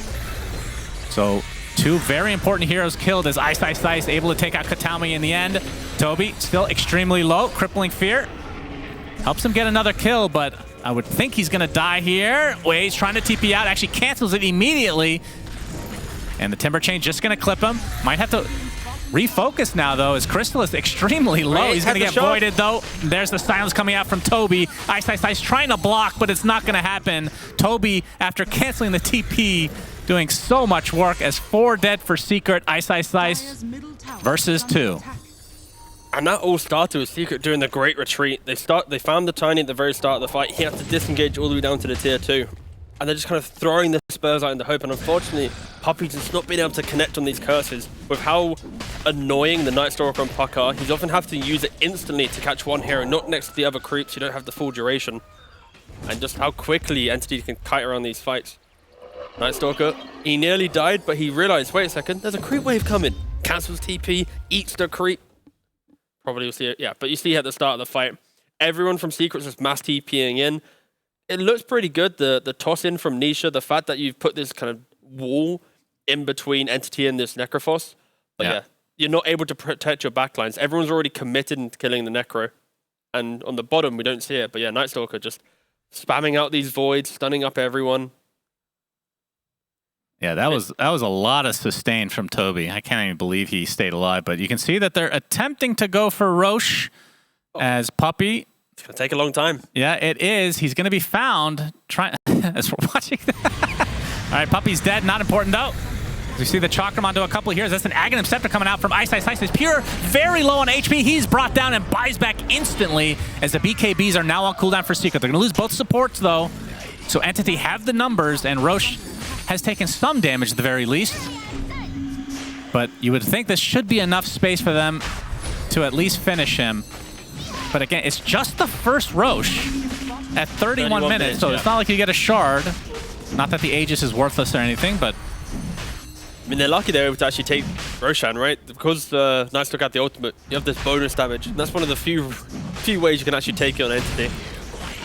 So two very important heroes killed as Ice able to take out Katami in the end. Toby still extremely low. Crippling Fear helps him get another kill, but I would think he's going to die here. Wade's trying to TP out. Actually cancels it immediately. And the Timber Chain just going to clip him. Might have to refocus now, though, as Crystallis extremely low. He's going to get voided, though. There's the silence coming out from Toby. Ice trying to block, but it's not going to happen. Toby, after canceling the TP, doing so much work as 4 dead for Secret. Ice versus 2. And that all started with Secret doing the great retreat. They found the Tiny at the very start of the fight. He had to disengage all the way down to the tier 2. And they're just kind of throwing the spurs out in the hope. And unfortunately, Puppey's just not been able to connect on these curses. With how annoying the Night Stalker and Puck are, he's often have to use it instantly to catch one hero, not next to the other creeps. You don't have the full duration. And just how quickly Entity can kite around these fights. Night Stalker, he nearly died, but he realized, wait a second, there's a creep wave coming. Cancels TP, eats the creep. Probably you'll see it, yeah. But you see at the start of the fight, everyone from Secret's just mass TPing in. It looks pretty good, the toss in from Nisha, the fact that you've put this kind of wall in between Entity and this Necrophos. But yeah, you're not able to protect your backlines. Everyone's already committed into killing the Necro. And on the bottom, we don't see it. But yeah, Night Stalker just spamming out these voids, stunning up everyone. Yeah, that was a lot of sustain from Toby. I can't even believe he stayed alive. But you can see that they're attempting to go for Roche as Puppey. It's going to take a long time. Yeah, it is. He's going to be found as we're watching that. All right, Puppey's dead. Not important, though. You see the Chakram onto a couple of heroes. That's an Aghanim Scepter coming out from Ice. Is Pure very low on HP. He's brought down and buys back instantly as the BKBs are now on cooldown for Secret. They're going to lose both supports, though. So Entity have the numbers, and Roche has taken some damage at the very least. But you would think this should be enough space for them to at least finish him. But again, it's just the first Roche at 31 minutes, so it's not like you get a shard. Not that the Aegis is worthless or anything, but... I mean, they're lucky they're able to actually take Roshan, right? Because Nice Look at the ultimate, you have this bonus damage. And that's one of the few ways you can actually take it on Entity.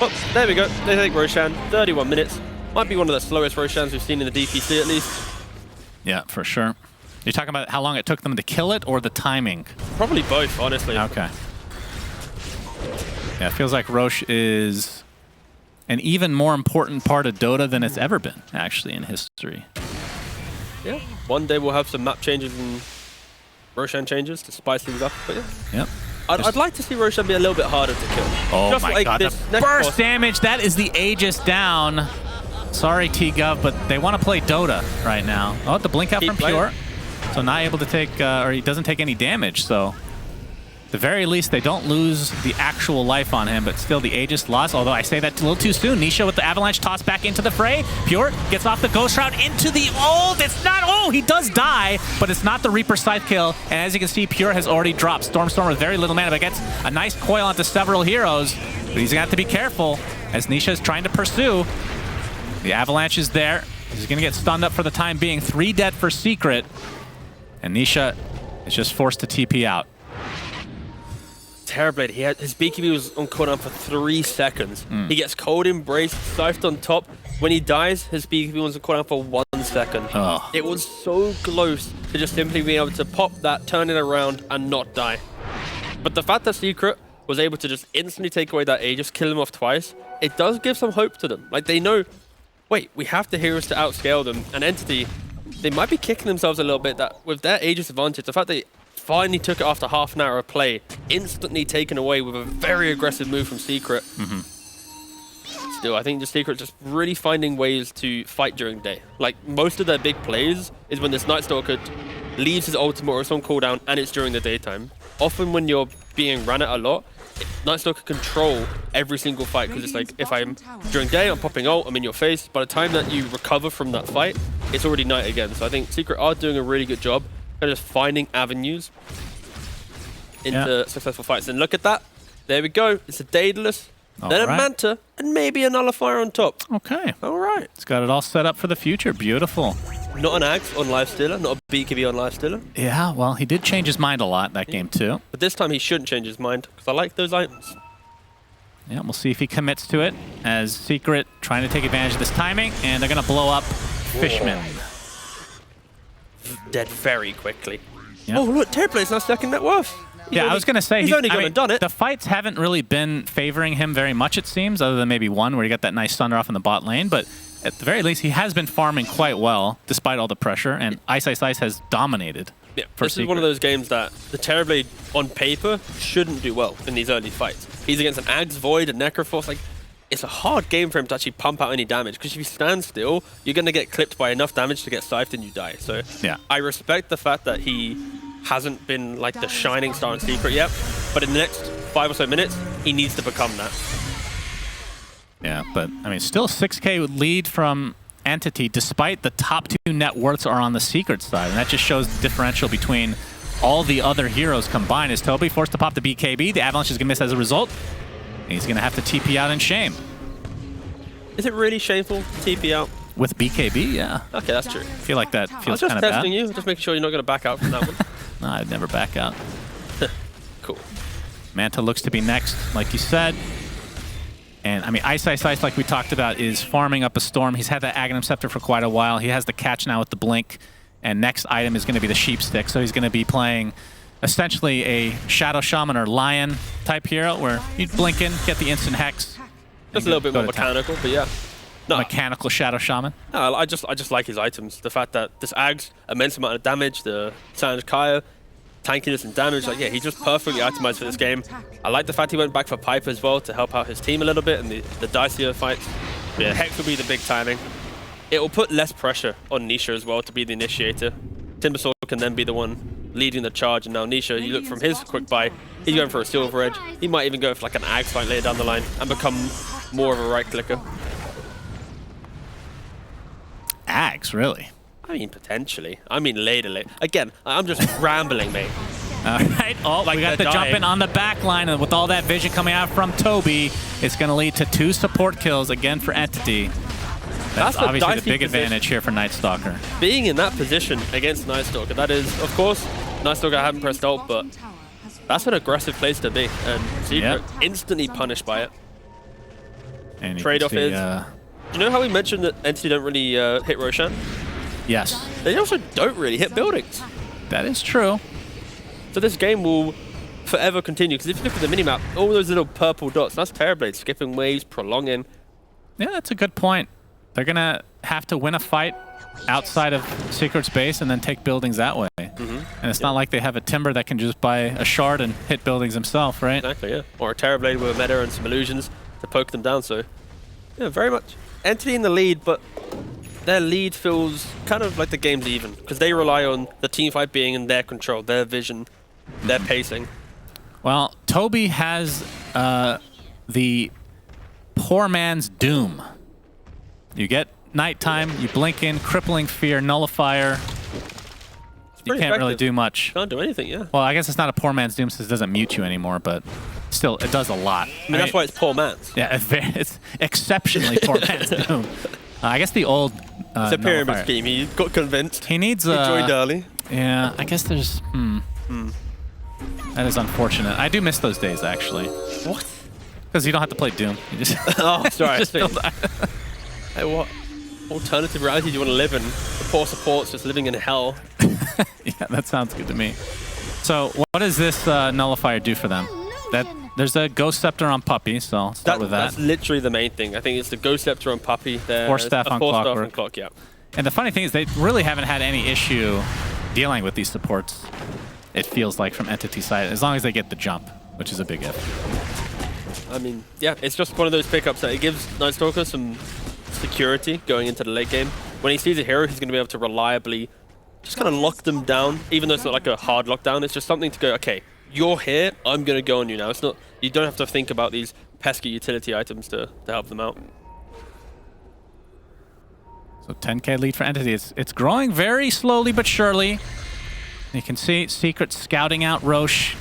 Well, there we go. They take Roshan, 31 minutes. Might be one of the slowest Roshans we've seen in the DPC at least. Yeah, for sure. You're talking about how long it took them to kill it or the timing? Probably both, honestly. Okay. Yeah, it feels like Roche is an even more important part of Dota than it's ever been, actually, in history. Yeah, one day we'll have some map changes and Roshan changes to spice things up, but yeah. Yep. I'd like to see Roshan be a little bit harder to kill. Oh just my like god, this the burst damage, that is the Aegis down. Sorry, T-Gov, but they want to play Dota right now. Oh, the blink out from Pure. So not able to take, or he doesn't take any damage, so... At the very least, they don't lose the actual life on him, but still the Aegis lost, although I say that a little too soon. Nisha with the Avalanche toss back into the fray. Pure gets off the Ghost Shroud into the ult. It's not, oh, he does die, but it's not the Reaper Scythe kill. And as you can see, Pure has already dropped. Storm with very little mana, but gets a nice coil onto several heroes. But he's gonna have to be careful as Nisha is trying to pursue. The Avalanche is there. He's gonna get stunned up for the time being. 3 dead for Secret. And Nisha is just forced to TP out. Terrorblade, his BKB was on cooldown for 3 seconds. He gets cold embraced, scythed on top. When he dies, his BKB was on cooldown for 1 second. Oh. It was so close to just simply being able to pop that, turn it around, and not die. But the fact that Secret was able to just instantly take away that Aegis, kill him off twice, it does give some hope to them. Like, they know, wait, we have the heroes to outscale them. And Entity, they might be kicking themselves a little bit that with their Aegis advantage, the fact they finally took it after half an hour of play, instantly taken away with a very aggressive move from Secret. Still, I think the Secret just really finding ways to fight during the day. Like, most of their big plays is when this Night Stalker leaves his ultimate or it's on cooldown and it's during the daytime. Often when you're being run at a lot, Nightstalker control every single fight, because it's like, if I'm during day, I'm popping ult, I'm in your face. By the time that you recover from that fight, it's already night again. So I think Secret are doing a really good job kind of just finding avenues into successful fights. And look at that. There we go. It's a Daedalus, then a Manta, and maybe a Nullifier on top. Okay. All right. It's got it all set up for the future. Beautiful. Not an Axe on Lifestealer, not a BKB on Lifestealer. Yeah, well, he did change his mind a lot that game too. But this time he shouldn't change his mind, because I like those items. Yeah, we'll see if he commits to it, as Secret trying to take advantage of this timing, and they're going to blow up Fishman. Dead very quickly. Yep. Oh, look, Terraplay's now second net worth. I was going to say, he's only going to done it. The fights haven't really been favoring him very much, it seems, other than maybe one where he got that nice thunder off in the bot lane, but at the very least, he has been farming quite well, despite all the pressure, and Ice Ice Ice has dominated. Yeah, this is one of those games that the Terrorblade, on paper, shouldn't do well in these early fights. He's against an Axe, Void, a Necroforce. Like, it's a hard game for him to actually pump out any damage, because if you stand still, you're going to get clipped by enough damage to get scythed and you die. So yeah. I respect the fact that he hasn't been like the shining star in Secret yet, but in the next 5 or so minutes, he needs to become that. Yeah, but I mean, still 6K lead from Entity, despite the top 2 net worths are on the Secret side, and that just shows the differential between all the other heroes combined. Is Toby forced to pop the BKB? The Avalanche is going to miss as a result. And he's going to have to TP out in shame. Is it really shameful to TP out? With BKB, yeah. Okay, that's true. I feel like that feels kind of bad. I was just testing you, just making sure you're not going to back out from that one. No, I'd never back out. Cool. Manta looks to be next, like you said. And, I mean, Ice Ice Ice, like we talked about, is farming up a Storm. He's had that Aghanim Scepter for quite a while. He has the catch now with the Blink. And next item is going to be the Sheep Stick. So he's going to be playing essentially a Shadow Shaman or Lion type hero, where you blink in, get the instant Hex. Just a little bit more mechanical, but yeah. No. Mechanical Shadow Shaman? No, I just like his items. The fact that this Ags, immense amount of damage, the Sanj Kaya, tankiness and damage, like, yeah, he's just perfectly itemized for this game. I like the fact he went back for Pipe as well to help out his team a little bit in the dicier fights. But yeah, Hex will be the big timing. It will put less pressure on Nisha as well to be the initiator. Timbersaw can then be the one leading the charge, and now Nisha, you look from his quick buy, he's going for a Silver Edge. He might even go for like an Ags fight later down the line and become more of a right clicker. Ags, really? I mean, potentially. I mean, later. Again, I'm just rambling, mate. All right. Oh, like we got the jump in on the back line, and with all that vision coming out from Toby, it's going to lead to 2 support kills again for Entity. That's obviously the big advantage here for Nightstalker. Being in that position against Nightstalker, that is, of course, Nightstalker I haven't pressed ult, but that's an aggressive place to be, and Secret instantly punished by it. Trade-off is, do you know how we mentioned that Entity don't really hit Roshan? Yes. They also don't really hit buildings. That is true. So this game will forever continue, because if you look at the minimap, all those little purple dots, that's Terrorblade, skipping waves, prolonging. Yeah, that's a good point. They're going to have to win a fight outside of Secret's base and then take buildings that way. And it's not like they have a Timber that can just buy a shard and hit buildings himself, right? Exactly, yeah. Or a Terrorblade with a meta and some illusions to poke them down, so yeah, very much. Entity in the lead, but their lead feels kind of like the game's even, because they rely on the team fight being in their control, their vision, their pacing. Well, Toby has the poor man's doom. You get nighttime, you blink in, crippling fear, nullifier. You can't really do much. Can't do anything, yeah. Well, I guess it's not a poor man's doom since it doesn't mute you anymore, but still, it does a lot. I mean, that's why it's poor man's. Yeah, it's exceptionally poor man's doom. I guess the old it's a pyramid scheme. He got convinced. He needs he joined early. Yeah, I guess there's that is unfortunate. I do miss those days, actually. What? Because you don't have to play Doom. You just oh, sorry. Hey, what alternative reality do you want to live in? The poor support's just living in hell. Yeah, that sounds good to me. So, what does this nullifier do for them? There's a Ghost Scepter on Puppy, so I'll start with that. That's literally the main thing. I think it's the Ghost Scepter on Puppy. Force Staff on Clockwork. Clock, yeah. And the funny thing is, they really haven't had any issue dealing with these supports, it feels like, from Entity side, as long as they get the jump, which is a big if. I mean, yeah, it's just one of those pickups that it gives Nightstalker some security going into the late game. When he sees a hero, he's going to be able to reliably just kind of lock them down, even though it's not like a hard lockdown. It's just something to go, okay, you're here, I'm going to go on you now. It's not, you don't have to think about these pesky utility items to help them out. So 10k lead for Entity. It's growing very slowly but surely. You can see Secret scouting out Roche.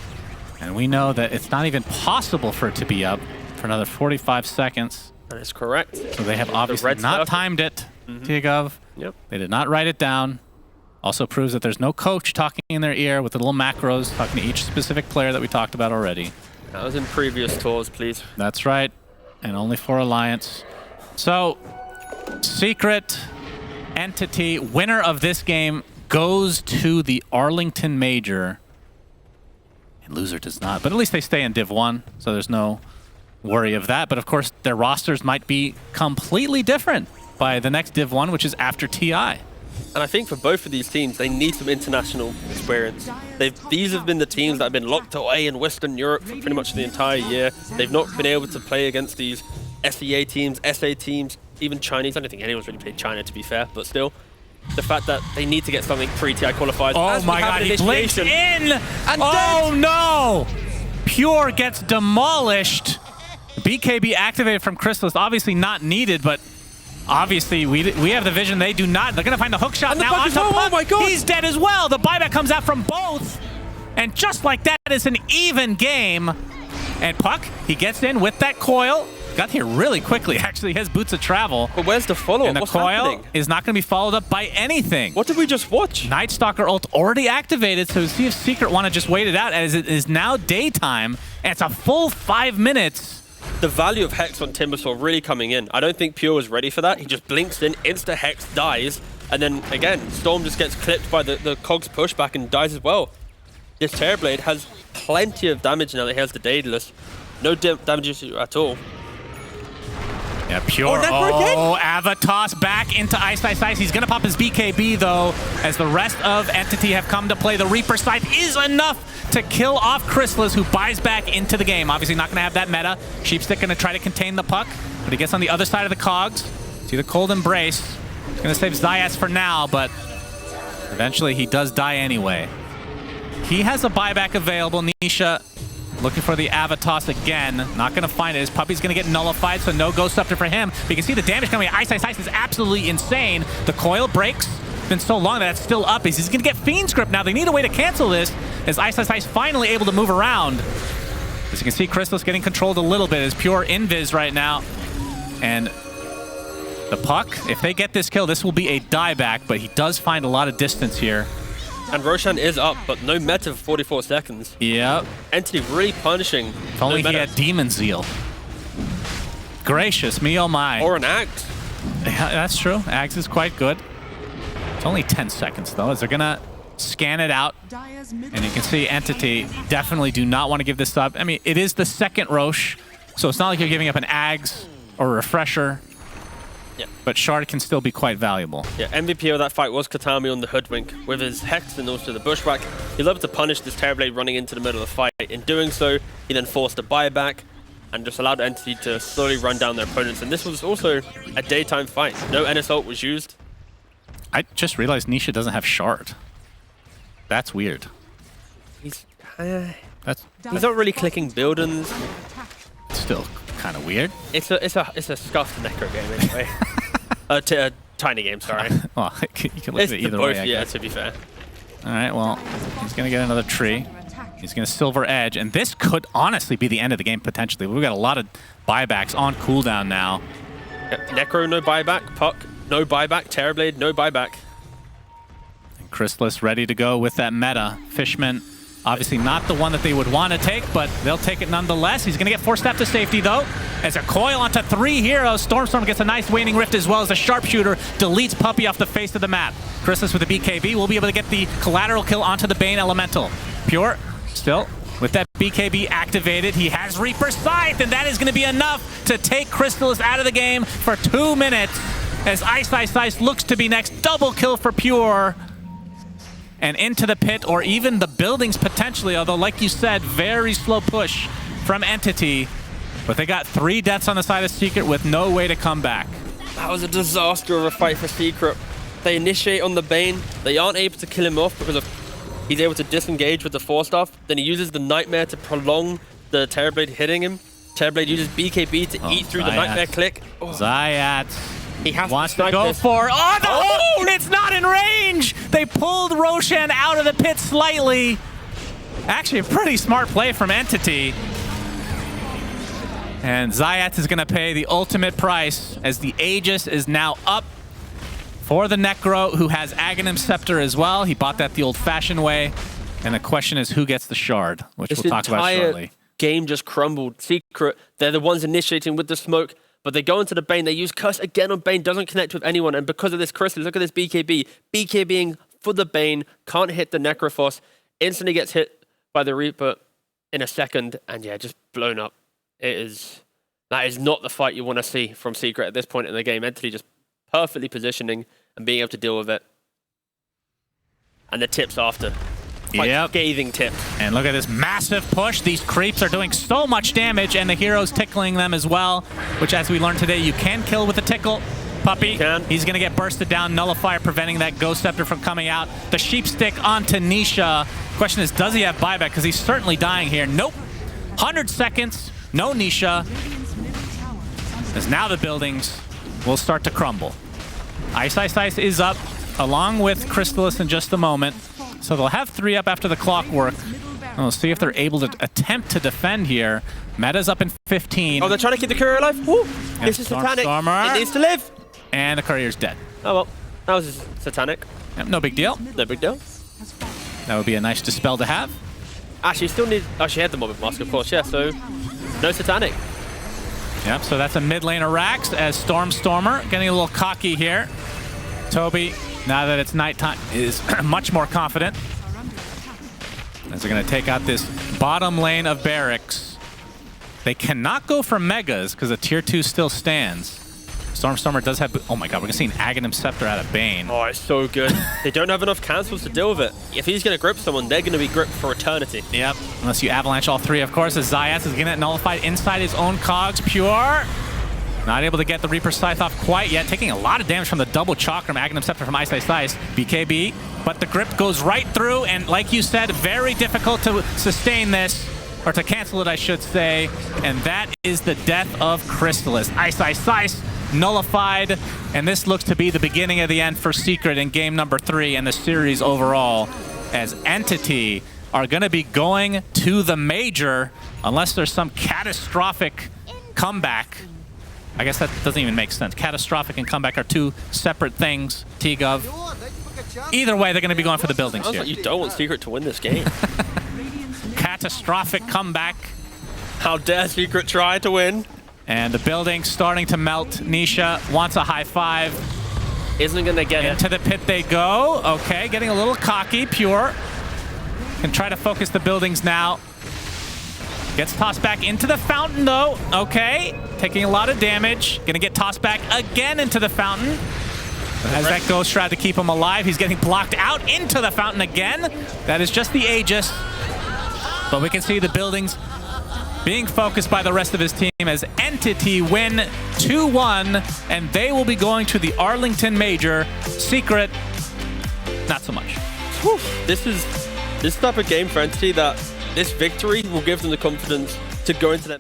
And we know that it's not even possible for it to be up for another 45 seconds. That is correct. So they have obviously not timed it, Tigov. Yep. They did not write it down. Also proves that there's no coach talking in their ear with the little macros talking to each specific player that we talked about already. That was in previous tours, please. That's right. And only for Alliance. So, Secret, Entity, winner of this game goes to the Arlington Major. And loser does not. But at least they stay in Div 1, so there's no worry of that. But of course, their rosters might be completely different by the next Div 1, which is after TI. And I think for both of these teams, they need some international experience. These have been the teams that have been locked away in Western Europe for pretty much the entire year. They've not been able to play against these SEA teams, SA teams, even Chinese. I don't think anyone's really played China, to be fair, but still. The fact that they need to get something pre-TI qualified. Oh my god, he blinks in! And oh no! Pure gets demolished. BKB activated from Chrysalis, obviously not needed, but obviously we have the vision. They do not. They're going to find the hook shot now onto Puck. Oh my god! He's dead as well. The buyback comes out from both. And just like that, it's an even game. And Puck, he gets in with that coil. Got here really quickly, actually. He has boots of travel. But where's the follow-up? And the coil is not going to be followed up by anything. What did we just watch? Night Stalker ult already activated, so see if Secret want to just wait it out, as it is now daytime, and it's a full 5 minutes. The value of Hex on Timbersaw really coming in. I don't think Pure was ready for that. He just blinks in, insta-Hex, dies, and then, again, Storm just gets clipped by the Cog's pushback and dies as well. This Terrorblade has plenty of damage now that he has the Daedalus. No damage issue at all. Yeah, Pure. Oh, Avatos back into Ice. He's going to pop his BKB, though, as the rest of Entity have come to play. The Reaper Scythe is enough to kill off Chrysalis, who buys back into the game. Obviously not going to have that meta. Sheepstick going to try to contain the Puck, but he gets on the other side of the cogs. See the Cold Embrace. He's going to save Zayas for now, but eventually he does die anyway. He has a buyback available. Nisha looking for the Avatos again. Not going to find it. His puppy's going to get nullified, so no Ghost Scepter for him. But you can see the damage coming. Ice is absolutely insane. The coil breaks. It's been so long that it's still up. He's going to get Fiend's Grip now. They need a way to cancel this, as Ice finally able to move around. As you can see, Chrysalis getting controlled a little bit. Is Pure invis right now. And the Puck, if they get this kill, this will be a dieback, but he does find a lot of distance here. And Roshan is up, but no meta for 44 seconds. Yep. Entity really punishing. If only he had Demon Zeal. Gracious me, oh my. Or an Axe. Yeah, that's true. Axe is quite good. It's only 10 seconds, though, as they're going to scan it out. And you can see Entity definitely do not want to give this up. I mean, it is the second Roche, so it's not like you're giving up an Ags or a Refresher. Yeah. But Shard can still be quite valuable. Yeah, MVP of that fight was Katami on the Hoodwink. With his Hex and also the Bushwhack, he loved to punish this Terrorblade running into the middle of the fight. In doing so, he then forced a buyback and just allowed Entity to slowly run down their opponents. And this was also a daytime fight. No NS ult was used. I just realized Nisha doesn't have Shard. That's weird. He's not really clicking buildings. Still kind of weird. It's a scuffed Necro game anyway. A tiny game, sorry. Well, you can look at it either way, I guess. To be fair. All right, well, he's going to get another tree. He's going to Silver Edge, and this could honestly be the end of the game, potentially. We've got a lot of buybacks on cooldown now. Yep. Necro, no buyback. Puck, no buyback. Terrorblade, no buyback. And Chrysalis ready to go with that meta. Fishman, obviously not the one that they would want to take, but they'll take it nonetheless. He's going to get forced step to safety, though. As a coil onto 3 heroes, Stormstorm gets a nice Waning Rift, as well as the Sharpshooter deletes Puppy off the face of the map. Chrysalis with the BKB will be able to get the collateral kill onto the Bane Elemental. Pure, still, with that BKB activated, he has Reaper Scythe, and that is going to be enough to take Chrysalis out of the game for 2 minutes, as Ice looks to be next. Double kill for Pure. And into the pit, or even the buildings potentially, although like you said, very slow push from Entity. But they got 3 deaths on the side of Secret with no way to come back. That was a disaster of a fight for Secret. They initiate on the Bane. They aren't able to kill him off because of He's able to disengage with the Force Staff. Then he uses the Nightmare to prolong the Terrorblade hitting him. Terrorblade uses BKB to eat through the Nightmare click. Oh. Zayat he has wants to to go this. for... Oh, no! It's not in range! They pulled Roshan out of the pit slightly. Actually, a pretty smart play from Entity. And Zayat is going to pay the ultimate price as the Aegis is now up for the Necro, who has Aghanim Scepter as well. He bought that the old-fashioned way. And the question is who gets the shard, which we'll talk about shortly. Game just crumbled. Secret, they're the ones initiating with the smoke, but they go into the Bane. They use Curse again on Bane, doesn't connect with anyone. And because of this Crystal, look at this BKB. BKBing for the Bane, can't hit the Necrophos. Instantly gets hit by the Reaper in a second. And yeah, just blown up. That is not the fight you want to see from Secret at this point in the game. Entity just perfectly positioning and being able to deal with it. And the tips after. Quite scathing tips. And look at this massive push. These creeps are doing so much damage, and the hero's tickling them as well, which, as we learned today, you can kill with a tickle. Puppy, he's going to get bursted down. Nullifier preventing that Ghost Scepter from coming out. The Sheep Stick onto Nisha. Question is, does he have buyback? Because he's certainly dying here. Nope. 100 seconds. No Nisha. As now the buildings will start to crumble. Ice is up, along with Crystallis in just a moment. So they'll have 3 up after the clockwork. We'll see if they're able to attempt to defend here. Meta's up in 15. Oh, they're trying to keep the courier alive? Woo. This is satanic. Stormer. It needs to live. And the courier's dead. Oh, well. That was satanic. Yep, no big deal. No big deal. That would be a nice dispel to have. Actually, still need... Oh, she had the Mobbing Mask, of course. Yeah, so no satanic. Yep, so that's a mid laner Rax as Stormer getting a little cocky here. Toby, now that it's nighttime, is much more confident. As they're going to take out this bottom lane of Barracks. They cannot go for Megas because the tier 2 still stands. Stormer does have... Oh my god, we're going to see an Aghanim Scepter out of Bane. Oh, it's so good. They don't have enough cancels to deal with it. If he's going to grip someone, they're going to be gripped for eternity. Yep, unless you avalanche all 3, of course, as Zayas is getting it nullified inside his own cogs. Pure. Not able to get the Reaper Scythe off quite yet. Taking a lot of damage from the double chalk from Aghanim Scepter from Ice. BKB. But the grip goes right through, and like you said, very difficult to sustain this. Or to cancel it, I should say. And that is the death of Crystallis. Ice. Nullified. And this looks to be the beginning of the end for Secret in game number 3 and the series overall. As Entity are going to be going to the Major unless there's some catastrophic comeback. I guess that doesn't even make sense. Catastrophic and comeback are 2 separate things, T-Gov. Either way, they're going to be going for the buildings here. Like you don't want Secret to win this game. Catastrophic comeback. How dare Secret try to win? And the building starting to melt. Nisha wants a high 5. Isn't going to get it. Into the pit they go. Okay, getting a little cocky. Pure. Can try to focus the buildings now. Gets tossed back into the fountain, though. Okay. Taking a lot of damage. Gonna get tossed back again into the fountain. As that Ghost Shroud to keep him alive. He's getting blocked out into the fountain again. That is just the Aegis. But we can see the buildings being focused by the rest of his team as Entity win 2-1. And they will be going to the Arlington Major. Secret, not so much. Whew. This is this type of game for Entity that this victory will give them the confidence to go into that